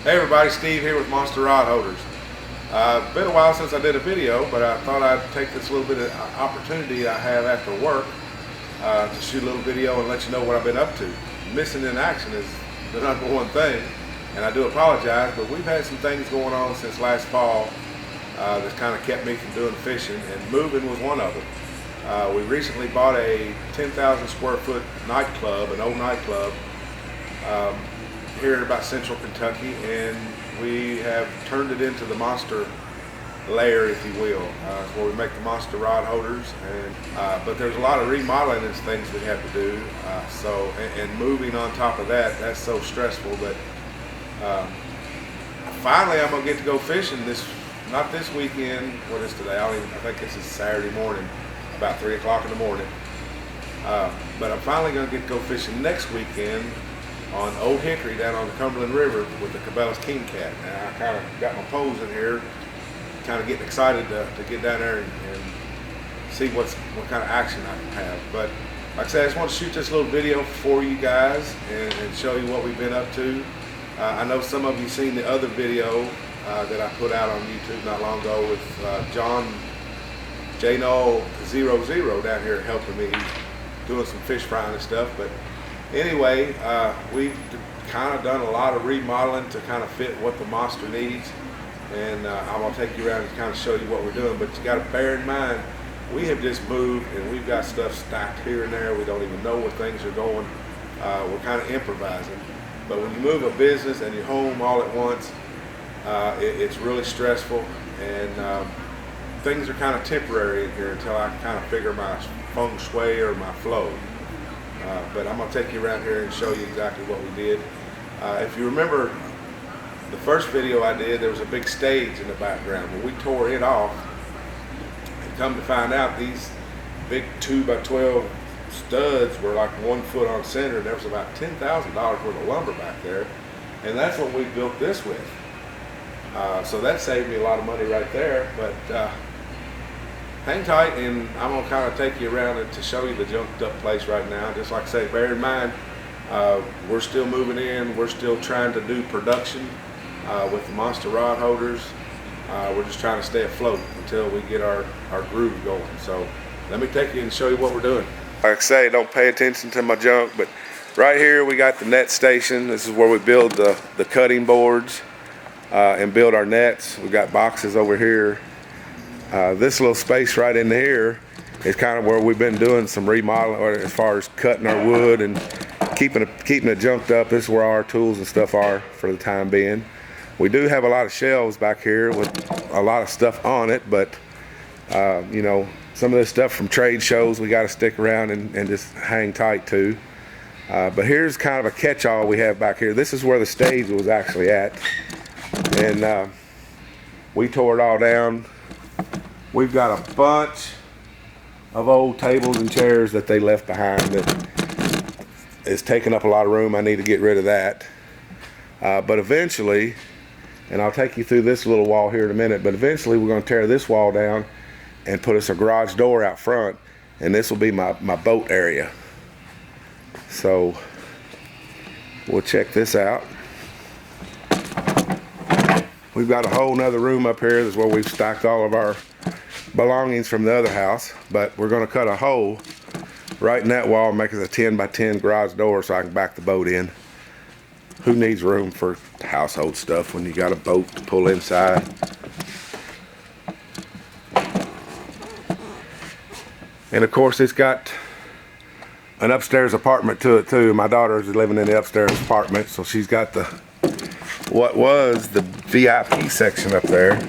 Hey everybody, Steve here with Monster Rod Holders. Been a while since I did a video, but I thought I'd take this little bit of opportunity I have after work to shoot a little video and let you know what I've been up to. Missing in action is the number one thing, and I do apologize, but we've had some things going on since last fall that's kind of kept me from doing fishing, and moving was one of them. We recently bought a 10,000 square foot nightclub, an old nightclub, here in about central Kentucky, and we have turned it into the monster lair, if you will. It's where we make the monster rod holders, and but there's a lot of remodeling and things we have to do. And moving on top of that, that's so stressful that finally I'm gonna get to go fishing not this weekend. What is today? I think this is Saturday morning, about 3 o'clock in the morning. But I'm finally gonna get to go fishing next weekend on Old Hickory down on the Cumberland River with the Cabela's King Cat. Now I kind of got my poles in here, kind of getting excited to get down there and see what kind of action I can have. But like I said, I just want to shoot this little video for you guys and show you what we've been up to. I know some of you seen the other video that I put out on YouTube not long ago with John J00 down here helping me. He's doing some fish frying and stuff. But anyway, we've kind of done a lot of remodeling to kind of fit what the monster needs, and I'm going to take you around and kind of show you what we're doing. But you got to bear in mind, we have just moved and we've got stuff stacked here and there. We don't even know where things are going. We're kind of improvising. But when you move a business and you're home all at once, it's really stressful, and things are kind of temporary in here until I kind of figure my feng shui or my flow. But I'm going to take you around here and show you exactly what we did. If you remember the first video I did, there was a big stage in the background. Well, we tore it off, and come to find out, these big 2x12 studs were like 1 foot on center, and there was about $10,000 worth of lumber back there, and that's what we built this with. So that saved me a lot of money right there. But hang tight, and I'm going to kind of take you around to show you the junked up place right now. Just like I say, bear in mind, we're still moving in. We're still trying to do production with the monster rod holders. We're just trying to stay afloat until we get our groove going. So let me take you and show you what we're doing. Like I say, don't pay attention to my junk, but right here we got the net station. This is where we build the cutting boards and build our nets. We got boxes over here. This little space right in here is kind of where we've been doing some remodeling, or as far as cutting our wood and keeping it junked up. This is where our tools and stuff are for the time being. We do have a lot of shelves back here with a lot of stuff on it, but you know, some of this stuff from trade shows we got to stick around and just hang tight to. But here's kind of a catch-all we have back here. This is where the stage was actually at, and we tore it all down. We've got a bunch of old tables and chairs that they left behind that is taking up a lot of room. I need to get rid of that. But eventually, and I'll take you through this little wall here in a minute, but eventually we're going to tear this wall down and put us a garage door out front, and this will be my boat area. So we'll check this out. We've got a whole nother room up here. This is where we've stacked all of our belongings from the other house, but we're going to cut a hole right in that wall and make it a 10 by 10 garage door so I can back the boat in. Who needs room for household stuff when you got a boat to pull inside? And of course, it's got an upstairs apartment to it too. My daughter is living in the upstairs apartment, so she's got what was the VIP section up there,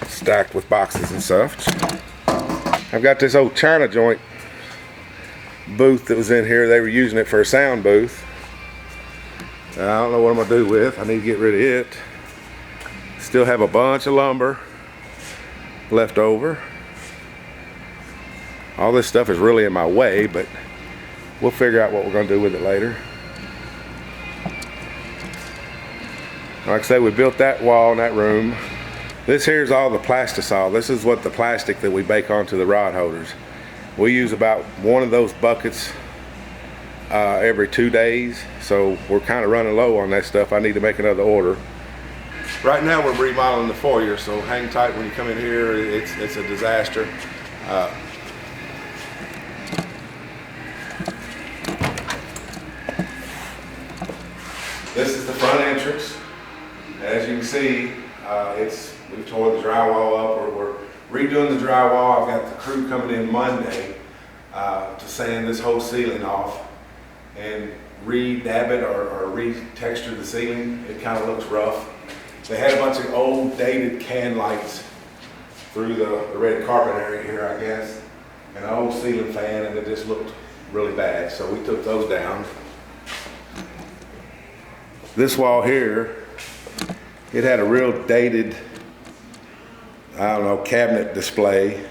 stacked with boxes and stuff. I've got this old China joint booth that was in here. They were using it for a sound booth. I don't know what I'm gonna do with. I need to get rid of it. Still have a bunch of lumber left over. All this stuff is really in my way, but we'll figure out what we're gonna do with it later. Like I said, we built that wall in that room. This here's all the Plaster Saw. This is what the plastic that we bake onto the rod holders. We use about one of those buckets every 2 days, so we're kind of running low on that stuff. I need to make another order. Right now we're remodeling the foyer, so hang tight when you come in here. It's a disaster. This is the front entrance. As you can see, we've tore the drywall up, or we're redoing the drywall. I've got the crew coming in Monday to sand this whole ceiling off and re-dab it or re-texture the ceiling. It kind of looks rough. They had a bunch of old dated can lights through the red carpet area here, I guess, and an old ceiling fan, and it just looked really bad. So we took those down. This wall here, it had a real dated, I don't know, cabinet display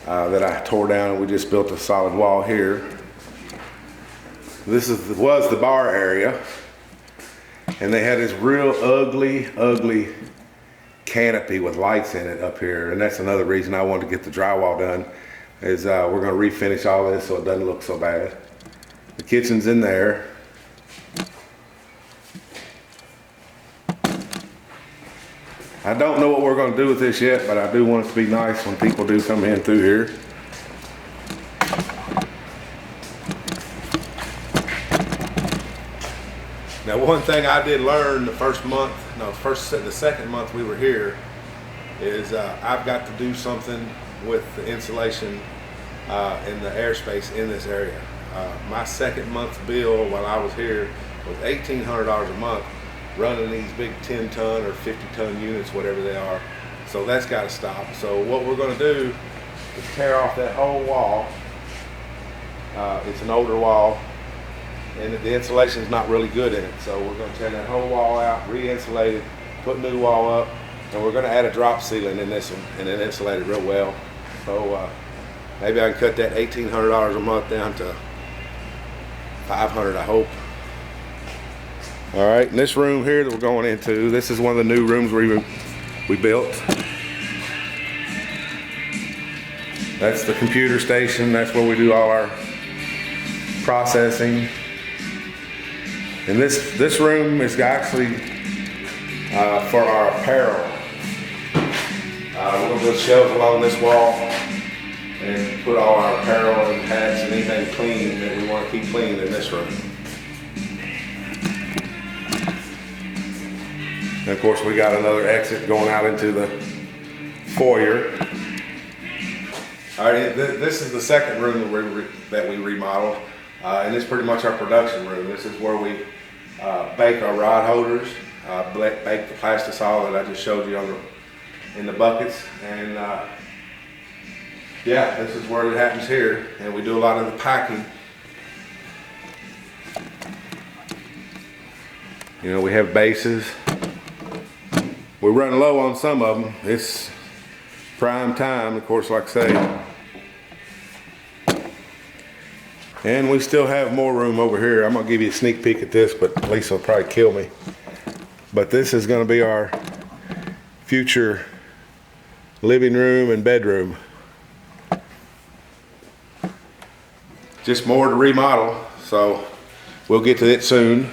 that I tore down, and we just built a solid wall here. This was the bar area, and they had this real ugly canopy with lights in it up here, and that's another reason I wanted to get the drywall done, is we're going to refinish all this so it doesn't look so bad. The kitchen's in there. I don't know what we're going to do with this yet, but I do want it to be nice when people do come in through here. Now, one thing I did learn the second month we were here is I've got to do something with the insulation and the airspace in this area. My second month bill while I was here was $1,800 a month, running these big 10-ton or 50-ton units, whatever they are. So that's got to stop. So what we're going to do is tear off that whole wall. It's an older wall, and the insulation is not really good in it. So we're going to tear that whole wall out, re-insulate it, put new wall up, and we're going to add a drop ceiling in this one and then insulate it real well. So maybe I can cut that $1,800 a month down to $500, I hope. All right, and this room here that we're going into, this is one of the new rooms we built. That's the computer station. That's where we do all our processing. And this room is actually for our apparel. We're going to build shelves along this wall and put all our apparel and hats and anything clean that we want to keep clean in this room. And of course, we got another exit going out into the foyer. All right, this is the second room that we remodeled, and it's pretty much our production room. This is where we bake our rod holders, bake the Plaster Saw that I just showed you in the buckets, and yeah, this is where it happens here, and we do a lot of the packing. You know, we have bases. We're running low on some of them. It's prime time, of course, like I say. And we still have more room over here. I'm gonna give you a sneak peek at this, but Lisa will probably kill me. But this is gonna be our future living room and bedroom. Just more to remodel, so we'll get to it soon.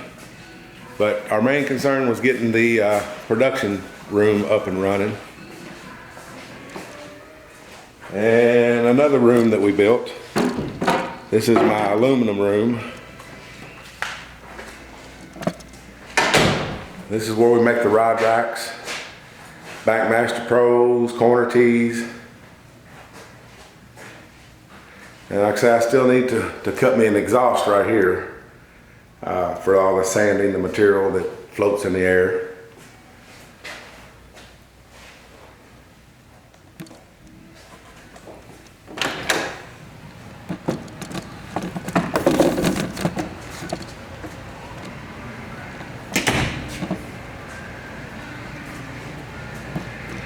But our main concern was getting the production room up and running. And another room that we built. This is my aluminum room. This is where we make the rod racks, Backmaster Pros, corner tees. And like I said, I still need to cut me an exhaust right here for all the sanding, the material that floats in the air.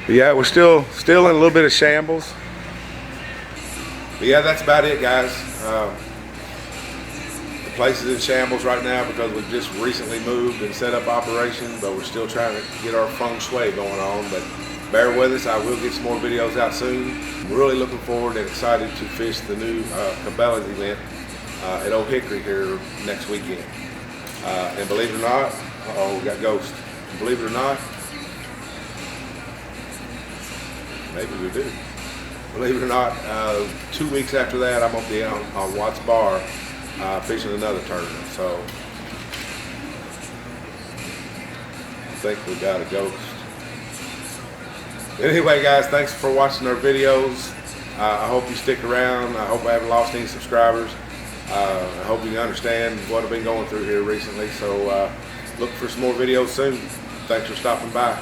But yeah, we're still in a little bit of shambles. But yeah, that's about it, guys. The place is in shambles right now because we've just recently moved and set up operation, but we're still trying to get our feng shui going on. But bear with us, I will get some more videos out soon. I'm really looking forward and excited to fish the new Cabela's event at Old Hickory here next weekend. And believe it or not, oh, we got ghosts. Believe it or not, maybe we do. Believe it or not, 2 weeks after that, I'm gonna be on Watts Bar fishing another tournament. So I think we got a ghost. Anyway, guys, thanks for watching our videos. I hope you stick around. I hope I haven't lost any subscribers. I hope you understand what I've been going through here recently. So look for some more videos soon. Thanks for stopping by.